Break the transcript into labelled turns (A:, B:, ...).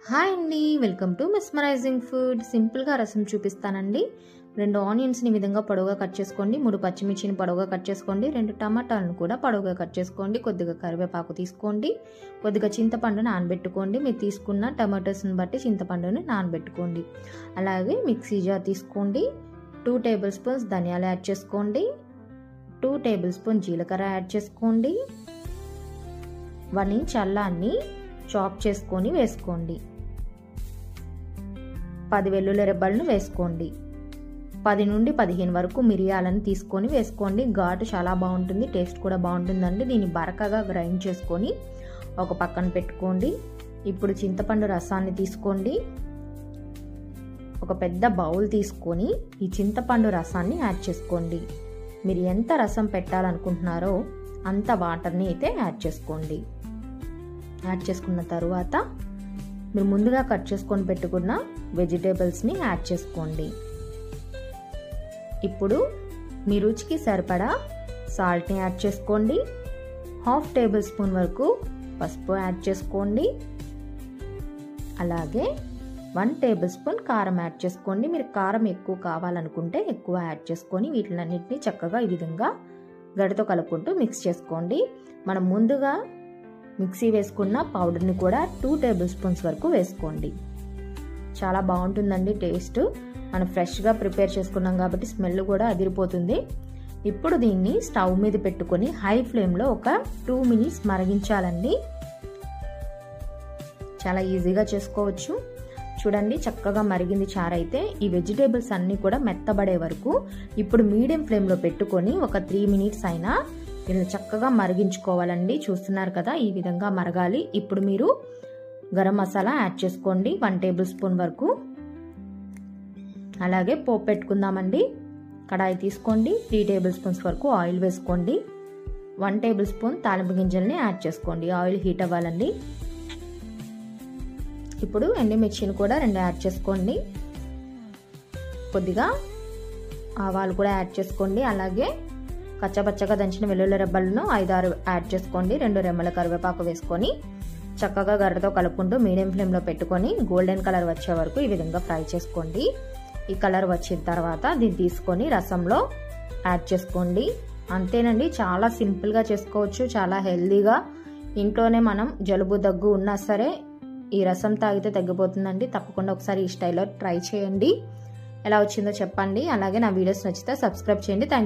A: Hi అండి, welcome to mesmerising food. సింపుల్గా రసం చూపిస్తానండి. 2 ఆనియన్స్ని ఈ విధంగా పొడవుగా కట్ చేసుకోండి. 3 పచ్చిమిర్చిని పొడవుగా కట్ చేసుకోండి. 2 టమాటాలను కూడా పొడవుగా కట్ చేసుకోండి. కొద్దిగా కరివేపాకు తీసుకోండి. కొద్దిగా చింతపండు నానబెట్టుకోండి. మీరు తీసుకున్న టమాటోస్ని బట్టి చింతపండుని నానబెట్టుకోండి. అలాగే మిక్సీ జార్ తీసుకోండి. 2 టేబుల్ స్పూన్స్ ధనియాలు యాడ్ చేసుకోండి. 2 టేబుల్ స్పూన్ జీలకర్ర యాడ్ చేసుకోండి. 1 ఇంచ్ అల్లాన్ని చాప్ చేసుకొని వేసుకోండి. 10 వెల్లుల్లి రెబ్బలను వేసుకోండి. 10 నుండి 15 వరకు మిరియాలను తీసుకొని వేసుకోండి. ఘాటు చాలా బాగుంటుంది, టేస్ట్ కూడా బాగుంటుందండి. దీన్ని బరకగా గ్రైండ్ చేసుకొని ఒక పక్కన పెట్టుకోండి. ఇప్పుడు చింతపండు రసాన్ని తీసుకోండి. ఒక పెద్ద బౌల్ తీసుకొని ఈ చింతపండు రసాన్ని యాడ్ చేసుకోండి. మీరు ఎంత రసం పెట్టాలనుకుంటున్నారో అంత వాటర్ని అయితే యాడ్ చేసుకోండి. యాడ్ చేసుకున్న తర్వాత మీరు ముందుగా కట్ చేసుకొని పెట్టుకున్న వెజిటేబుల్స్ని యాడ్ చేసుకోండి. ఇప్పుడు మీ రుచికి సరిపడా సాల్ట్ని యాడ్ చేసుకోండి. 1/2 టేబుల్ స్పూన్ వరకు పసుపు యాడ్ చేసుకోండి. అలాగే 1 టేబుల్ స్పూన్ కారం యాడ్ చేసుకోండి. మీరు కారం ఎక్కువ కావాలనుకుంటే ఎక్కువ యాడ్ చేసుకొని వీటిలన్నింటినీ చక్కగా ఈ విధంగా గరిటతో కలుపుకుంటూ మిక్స్ చేసుకోండి. మనం ముందుగా మిక్సీ వేసుకున్న పౌడర్ని కూడా 2 టేబుల్ స్పూన్స్ వరకు వేసుకోండి. చాలా బాగుంటుందండి టేస్ట్. మనం ఫ్రెష్గా ప్రిపేర్ చేసుకున్నాం కాబట్టి స్మెల్ కూడా అదిరిపోతుంది. ఇప్పుడు దీన్ని స్టవ్ మీద పెట్టుకొని హై ఫ్లేమ్లో ఒక 2 మినిట్స్ మరిగించాలండి. చాలా ఈజీగా చేసుకోవచ్చు. చూడండి, చక్కగా మరిగింది చారు అయితే. ఈ వెజిటేబుల్స్ అన్నీ కూడా మెత్తబడే వరకు ఇప్పుడు మీడియం ఫ్లేమ్లో పెట్టుకొని ఒక 3 మినిట్స్ అయినా ఇలా చక్కగా మరిగించుకోవాలండి. చూస్తున్నారు కదా, ఈ విధంగా మరగాలి. ఇప్పుడు మీరు గరం మసాలా యాడ్ చేసుకోండి, 1 టేబుల్ స్పూన్ వరకు. అలాగే పోపు పెట్టుకుందామండి. కడాయి తీసుకోండి. 3 టేబుల్ స్పూన్స్ వరకు ఆయిల్ వేసుకోండి. 1 టేబుల్ స్పూన్ తాలింపు గింజల్ని యాడ్ చేసుకోండి. ఆయిల్ హీట్ అవ్వాలండి. ఇప్పుడు ఎండుమిర్చిని కూడా 2 యాడ్ చేసుకోండి. కొద్దిగా ఆవాలు కూడా యాడ్ చేసుకోండి. అలాగే కచ్చపచ్చగా దంచిన వెల్లుల్లి రెబ్బలను 5-6 యాడ్ చేసుకోండి. 2 రెమ్మల కరివేపాకు వేసుకొని చక్కగా గరిటతో కలుపుకుంటూ మీడియం ఫ్లేమ్లో పెట్టుకొని గోల్డెన్ కలర్ వచ్చే వరకు ఈ విధంగా ఫ్రై చేసుకోండి. ఈ కలర్ వచ్చిన తర్వాత దీన్ని తీసుకొని రసంలో యాడ్ చేసుకోండి. అంతేనండి, చాలా సింపుల్గా చేసుకోవచ్చు, చాలా హెల్దీగా. ఇంట్లోనే మనం జలుబు దగ్గు ఉన్నా సరే ఈ రసం తాగితే తగ్గిపోతుందండి. తప్పకుండా ఒకసారి ఈ స్టైల్లో ట్రై చేయండి. ఎలా వచ్చిందో చెప్పండి. అలాగే నా వీడియోస్ నచ్చితే సబ్స్క్రైబ్ చేయండి. Thank you.